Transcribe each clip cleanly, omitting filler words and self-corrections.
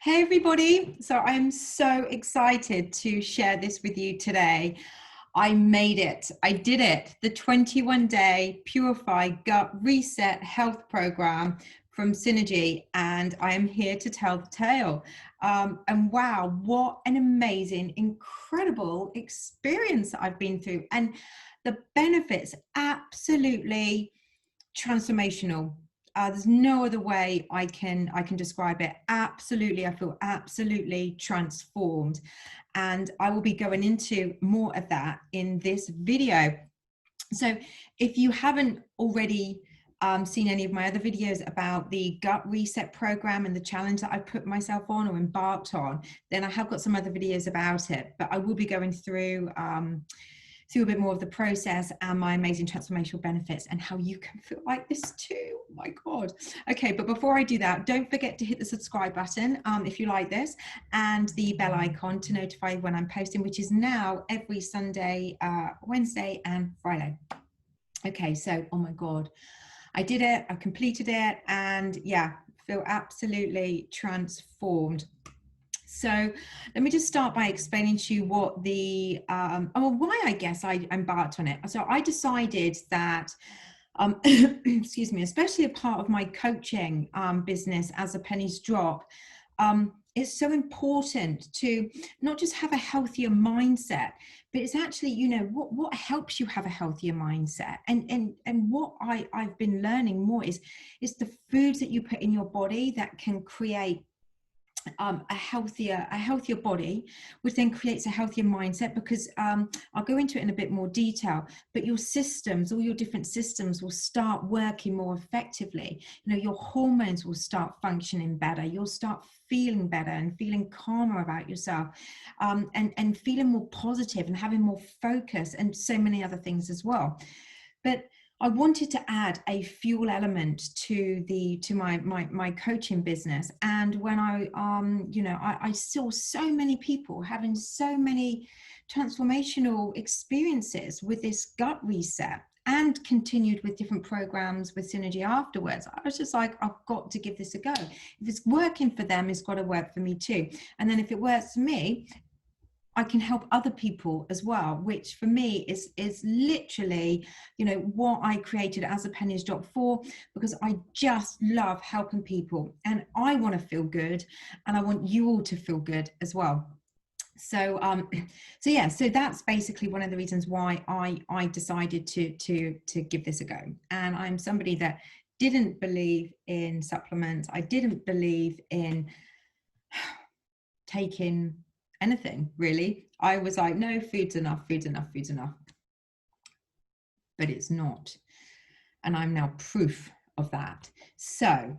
Hey everybody, so I'm so excited to share this with you today. I made it, I did it, the 21-day Purify Gut Reset Health Program from Synergy, and I am here to tell the tale. And wow, what an amazing, incredible experience I've been through, and the benefits absolutely transformational. There's no other way I can describe it. Absolutely, I feel absolutely transformed, and I will be going into more of that in this video. So if you haven't already seen any of my other videos about the gut reset program and the challenge that I put myself on or embarked on, then I have got some other videos about it, but I will be going through a bit more of the process and my amazing transformational benefits and how you can feel like this too. Oh my God. Okay, but before I do that, don't forget to hit the subscribe button if you like this, and the bell icon to notify when I'm posting, which is now every Sunday, Wednesday and Friday. Okay, so, oh my God, I did it, I completed it, and yeah, feel absolutely transformed. So let me just start by explaining to you what the, why I guess I embarked on it. So I decided that, excuse me, especially a part of my coaching business as a pennies drop, it's so important to not just have a healthier mindset, but it's actually, you know, what helps you have a healthier mindset. And what I've been learning more is the foods that you put in your body that can create a healthier body, which then creates a healthier mindset, because I'll go into it in a bit more detail, but your systems, all your different systems will start working more effectively. You know, your hormones will start functioning better, you'll start feeling better and feeling calmer about yourself, and feeling more positive and having more focus, and so many other things as well. But I wanted to add a fuel element to my coaching business. And when I saw so many people having so many transformational experiences with this gut reset, and continued with different programs with Synergy afterwards, I was just like, I've got to give this a go. If it's working for them, it's got to work for me too. And then if it works for me, I can help other people as well, which for me is literally, you know, what I created as a pennies drop for, because I just love helping people, and I want to feel good, and I want you all to feel good as well. So so that's basically one of the reasons why I decided to give this a go. And I'm somebody that didn't believe in supplements. I didn't believe in taking anything really. I was like, no, food's enough, food's enough, food's enough. But it's not. And I'm now proof of that. So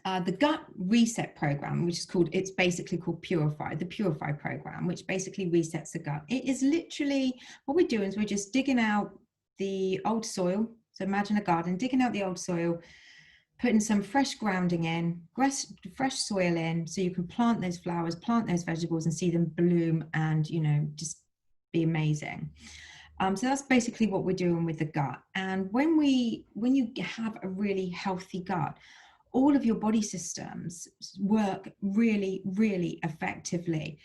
the gut reset program, which is called, it's basically called Purify, the Purify program, which basically resets the gut. It is literally, what we're doing is we're just digging out the old soil. So imagine a garden, digging out the old soil, putting some fresh grounding in, fresh soil in, so you can plant those flowers, plant those vegetables, and see them bloom and, you know, just be amazing. So that's basically what we're doing with the gut. And when you have a really healthy gut, all of your body systems work really, really effectively.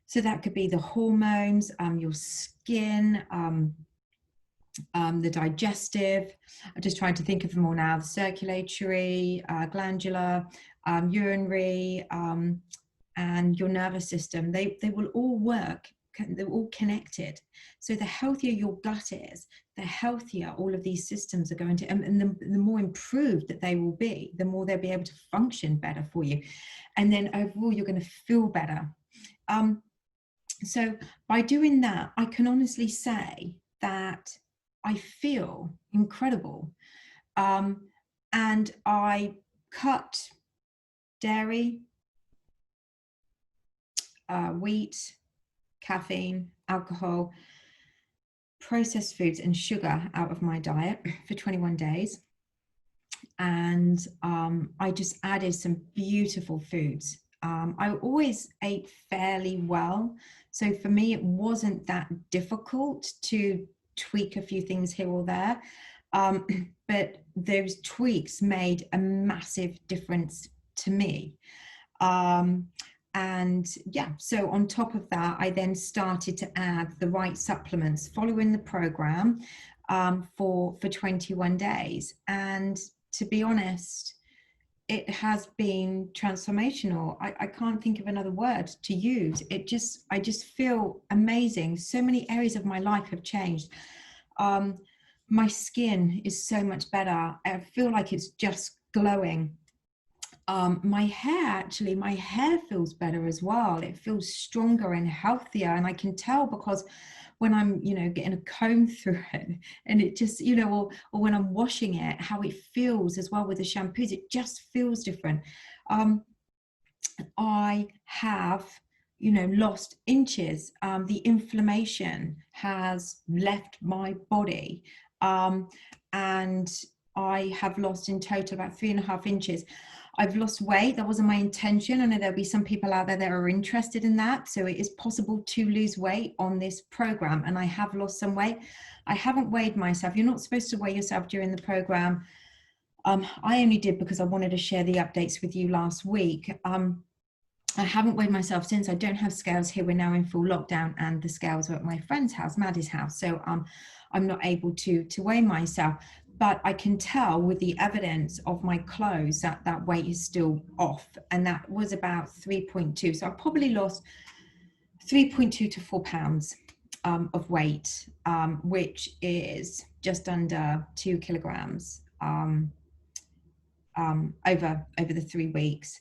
So that could be the hormones, your skin, the digestive, I'm just trying to think of them all now, the circulatory, glandular, urinary, and your nervous system. They will all work, they're all connected. So the healthier your gut is, the healthier all of these systems are going to, and the more improved that they will be, the more they'll be able to function better for you. And then overall, you're going to feel better. So by doing that, I can honestly say that I feel incredible. And I cut dairy, wheat, caffeine, alcohol, processed foods and sugar out of my diet for 21 days. And I just added some beautiful foods. I always ate fairly well. So for me, it wasn't that difficult to tweak a few things here or there, but those tweaks made a massive difference to me. And yeah, so on top of that, I then started to add the right supplements following the program for 21 days. And to be honest, it has been transformational. I can't think of another word to use. I just feel amazing. So many areas of my life have changed. My skin is so much better. I feel like it's just glowing. My hair feels better as well. It feels stronger and healthier. And I can tell because when I'm, getting a comb through it, and it just, or when I'm washing it, how it feels as well with the shampoos, it just feels different. I have, lost inches. The inflammation has left my body. And I have lost in total about 3.5 inches. I've lost weight. That wasn't my intention. I know there'll be some people out there that are interested in that. So it is possible to lose weight on this program. And I have lost some weight. I haven't weighed myself. You're not supposed to weigh yourself during the program. I only did because I wanted to share the updates with you last week. I haven't weighed myself since. I don't have scales here. We're now in full lockdown and the scales are at my friend's house, Maddie's house. So I'm not able to weigh myself. But I can tell with the evidence of my clothes that that weight is still off. And that was about 3.2. So I probably lost 3.2 to 4 pounds of weight, which is just under 2 kilograms over the 3 weeks.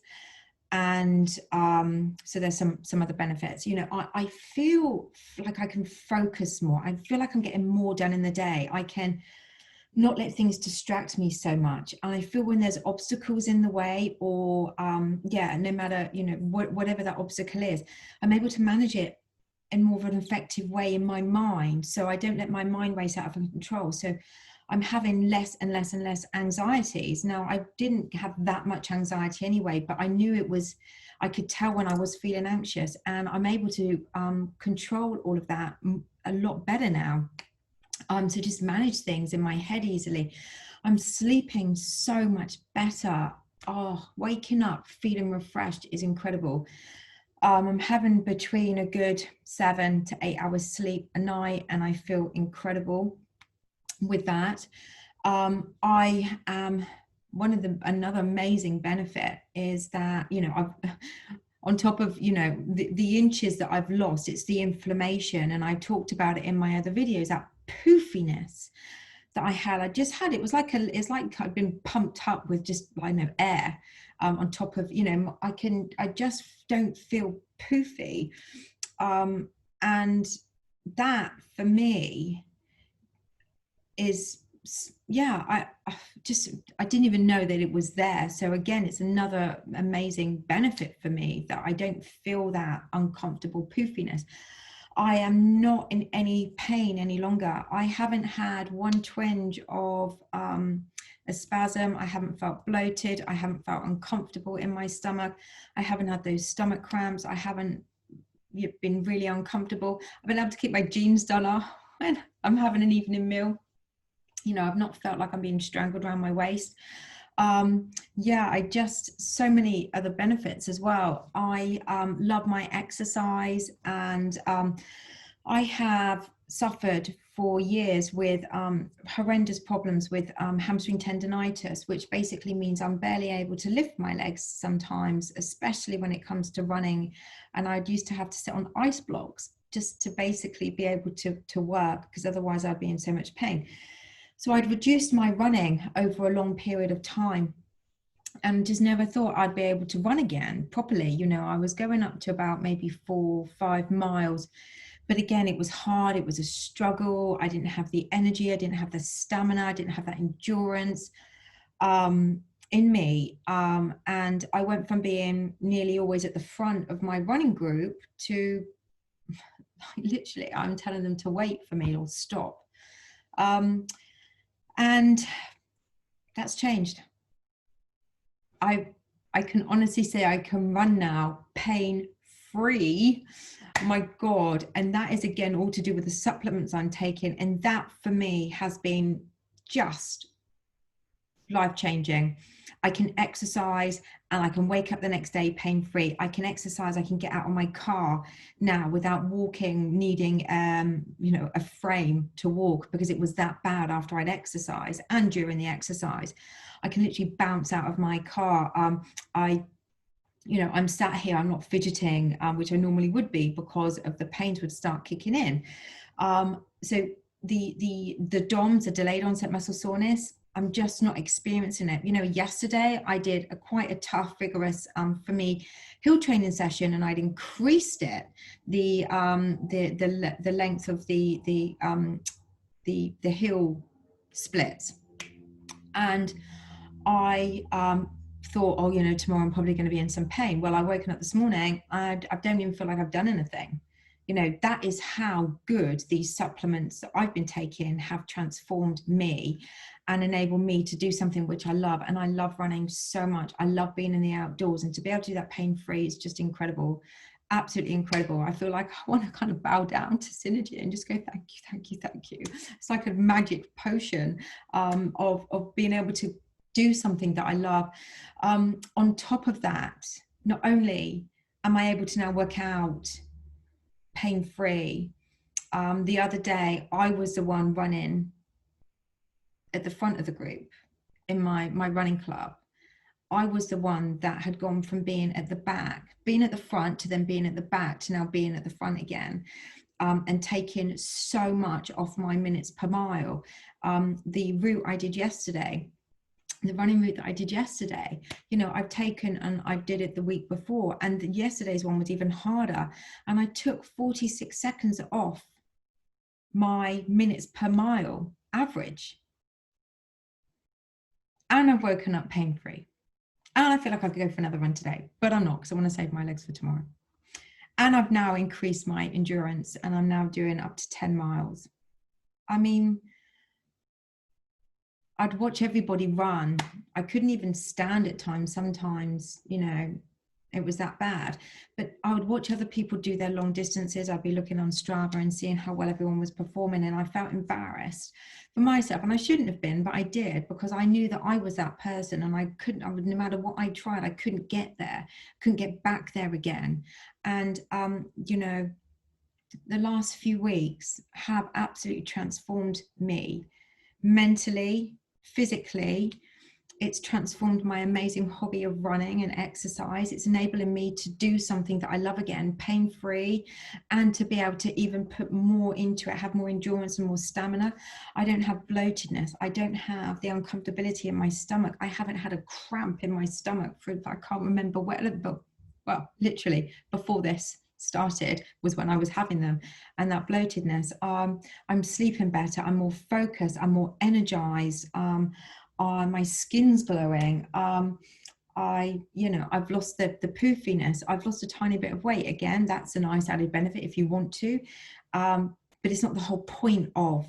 And so there's some other benefits. I feel like I can focus more. I feel like I'm getting more done in the day. I can not let things distract me so much. And I feel when there's obstacles in the way or no matter, whatever that obstacle is, I'm able to manage it in more of an effective way in my mind. So I don't let my mind race out of control. So I'm having less and less and less anxieties. Now, I didn't have that much anxiety anyway, but I knew I could tell when I was feeling anxious, and I'm able to control all of that a lot better now. To just manage things in my head easily. I'm sleeping so much better. Waking up feeling refreshed is incredible. I'm having between a good 7 to 8 hours sleep a night, and I feel incredible with that. I am another amazing benefit is that, I've on top of, the inches that I've lost, it's the inflammation. And I talked about it in my other videos, that poofiness that I just had. It was like it's like I've been pumped up with just, air on top of, I just don't feel poofy. And that for me is, I didn't even know that it was there. So again, it's another amazing benefit for me that I don't feel that uncomfortable poofiness. I am not in any pain any longer. I haven't had one twinge of a spasm. I haven't felt bloated. I haven't felt uncomfortable in my stomach. I haven't had those stomach cramps. I haven't been really uncomfortable. I've been able to keep my jeans done off when I'm having an evening meal. I've not felt like I'm being strangled around my waist. So many other benefits as well. I love my exercise, and I have suffered for years with horrendous problems with hamstring tendonitis, which basically means I'm barely able to lift my legs sometimes, especially when it comes to running. And I used to have to sit on ice blocks just to basically be able to work, because otherwise I'd be in so much pain. So I'd reduced my running over a long period of time and just never thought I'd be able to run again properly. I was going up to about maybe 4-5 miles, but again, it was hard. It was a struggle. I didn't have the energy. I didn't have the stamina. I didn't have that endurance in me. And I went from being nearly always at the front of my running group to literally, I'm telling them to wait for me or stop. And that's changed. I can honestly say I can run now pain-free. My God. And that is again all to do with the supplements I'm taking. And that for me has been just life-changing. I can exercise and I can wake up the next day pain-free. I can exercise, I can get out of my car now without walking, needing, you know, a frame to walk, because it was that bad after I'd exercised and during the exercise. I can literally bounce out of my car. You know, I'm sat here, I'm not fidgeting, which I normally would be, because of the pains would start kicking in. So the DOMS, the delayed onset muscle soreness, I'm just not experiencing it. You know, yesterday I did quite a tough, rigorous, for me, hill training session, and I'd increased it, the length of the hill splits, and I thought, oh, you know, tomorrow I'm probably going to be in some pain. Well, I woken up this morning, I don't even feel like I've done anything. You know, that is how good these supplements that I've been taking have transformed me and enabled me to do something which I love. And I love running so much. I love being in the outdoors, and to be able to do that pain-free is just incredible. Absolutely incredible. I feel like I want to kind of bow down to Synergy and just go, thank you, thank you, thank you. It's like a magic potion of being able to do something that I love. On top of that, not only am I able to now work out pain-free, the other day I was the one running at the front of the group in my running club. I was the one that had gone from being at the back, being at the front, to then being at the back, to now being at the front again, and taking so much off my minutes per mile. The route I did yesterday, the running route that I did yesterday, you know, I've taken, and I did it the week before, and yesterday's one was even harder, and I took 46 seconds off my minutes per mile average, and I've woken up pain-free, and I feel like I could go for another run today, but I'm not, because I want to save my legs for tomorrow. And I've now increased my endurance, and I'm now doing up to 10 miles. I mean, I'd watch everybody run. I couldn't even stand at times. Sometimes, you know, it was that bad. But I would watch other people do their long distances. I'd be looking on Strava and seeing how well everyone was performing. And I felt embarrassed for myself. And I shouldn't have been, but I did, because I knew that I was that person, and I couldn't, no matter what I tried, I couldn't get there, couldn't get back there again. And, you know, the last few weeks have absolutely transformed me mentally, physically. It's transformed my amazing hobby of running and exercise. It's enabling me to do something that I love again, pain-free, and to be able to even put more into it, have more endurance and more stamina. I don't have bloatedness. I don't have the uncomfortability in my stomach. I haven't had a cramp in my stomach for, I can't remember when, but well, literally before this started was when I was having them. And that bloatedness, I'm sleeping better, I'm more focused, I'm more energized, my skin's glowing, you know, I've lost the poofiness, I've lost a tiny bit of weight. Again, that's a nice added benefit if you want to, but it's not the whole point of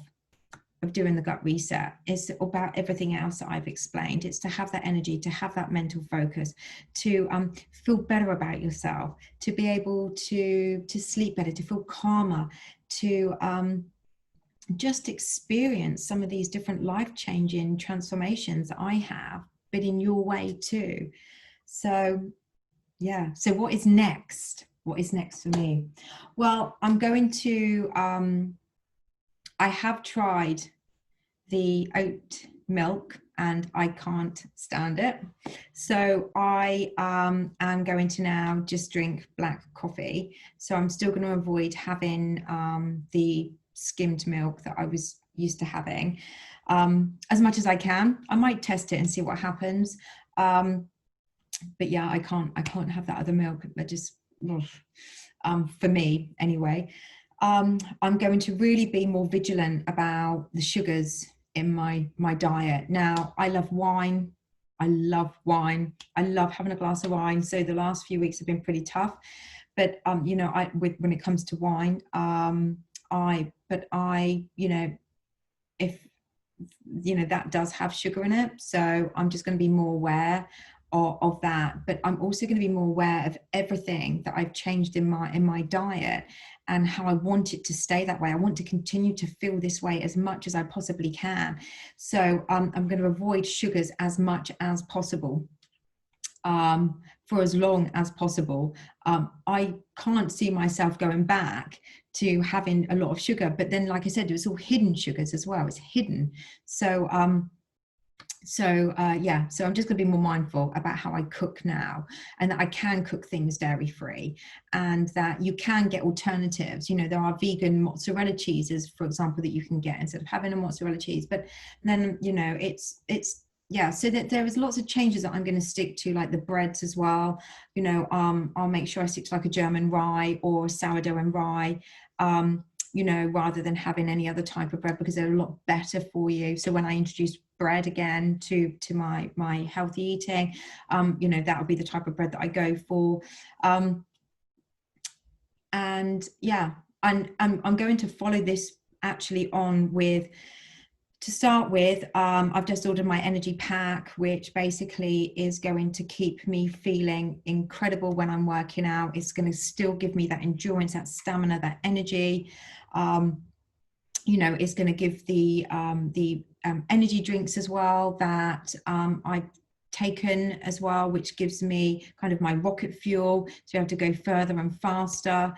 doing the gut reset. It's about everything else that I've explained. It's to have that energy, to have that mental focus, to feel better about yourself, to be able to sleep better, to feel calmer, to just experience some of these different life-changing transformations that I have, but in your way too. So yeah, so what is next? What is next for me? Well, I'm going to I have tried the oat milk and I can't stand it. So I am going to now just drink black coffee. So I'm still going to avoid having the skimmed milk that I was used to having as much as I can. I might test it and see what happens. But yeah, I can't have that other milk. That just, for me anyway. I'm going to really be more vigilant about the sugars in my diet. Now, I love wine. I love wine. I love having a glass of wine. So the last few weeks have been pretty tough. But you know, when it comes to wine, you know, if you know that does have sugar in it, so I'm just going to be more aware of that. But I'm also going to be more aware of everything that I've changed in my diet and how I want it to stay that way. I want to continue to feel this way as much as I possibly can. So I'm going to avoid sugars as much as possible. for as long as possible. I can't see myself going back to having a lot of sugar, but then, like I said, it's all hidden sugars as well. It's hidden. So yeah, so I'm just going to be more mindful about how I cook now, and that I can cook things dairy free, and that you can get alternatives. You know, there are vegan mozzarella cheeses, for example, that you can get instead of having a mozzarella cheese. But then, you know, it's yeah, so that there is lots of changes that I'm going to stick to, like the breads as well. You know, I'll make sure I stick to like a German rye or sourdough and rye, you know, rather than having any other type of bread, because they're a lot better for you. So when I introduce bread again to my healthy eating, you know, that would be the type of bread that I go for. And yeah, and I'm going to follow this actually on with, to start with, I've just ordered my energy pack, which basically is going to keep me feeling incredible when I'm working out. It's going to still give me that endurance, that stamina, that energy. You know, it's going to give the energy drinks as well that I've taken as well, which gives me kind of my rocket fuel to be able to go further and faster.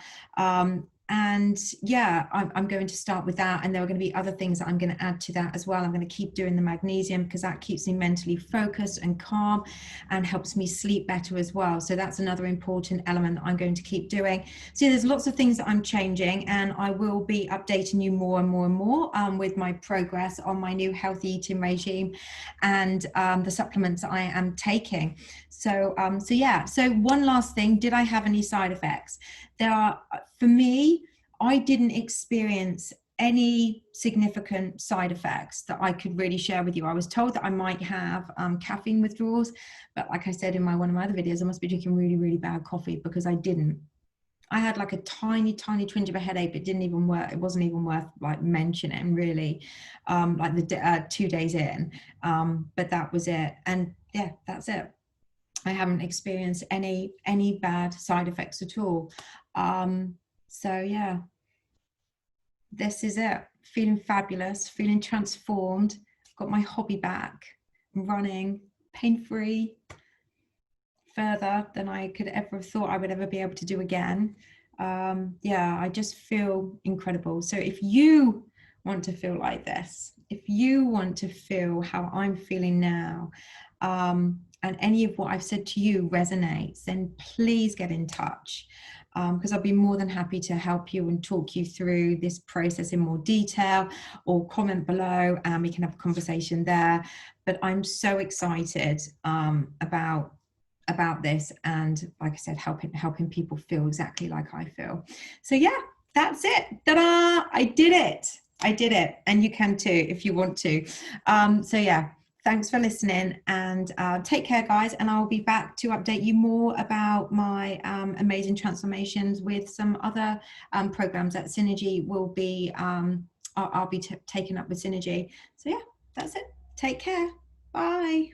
And yeah, I'm going to start with that. And there are going to be other things that I'm going to add to that as well. I'm going to keep doing the magnesium, because that keeps me mentally focused and calm and helps me sleep better as well. So that's another important element that I'm going to keep doing. So there's lots of things that I'm changing, and I will be updating you more and more and more with my progress on my new healthy eating regime and the supplements I am taking. So yeah, so one last thing, did I have any side effects? There are, for me, I didn't experience any significant side effects that I could really share with you. I was told that I might have caffeine withdrawals, but like I said in one of my other videos, I must be drinking really, really bad coffee, because I didn't. I had like a tiny twinge of a headache, but didn't even work. It wasn't even worth like mentioning, really, like the 2 days in. But that was it. And yeah, that's it. I haven't experienced any bad side effects at all. So yeah, this is it. Feeling fabulous, feeling transformed. Got my hobby back, running, pain-free, further than I could ever have thought I would ever be able to do again. Yeah, I just feel incredible. So if you want to feel like this, if you want to feel how I'm feeling now, and any of what I've said to you resonates, then please get in touch, because I'll be more than happy to help you and talk you through this process in more detail, or comment below and we can have a conversation there. But I'm so excited about this, and like I said, helping people feel exactly like I feel. So yeah, that's it. Ta-da! I did it, and you can too if you want to. So yeah, thanks for listening, and take care, guys, and I'll be back to update you more about my amazing transformations with some other programs that Synergy will be I'll be taking up with Synergy. So yeah, that's it. Take care. Bye.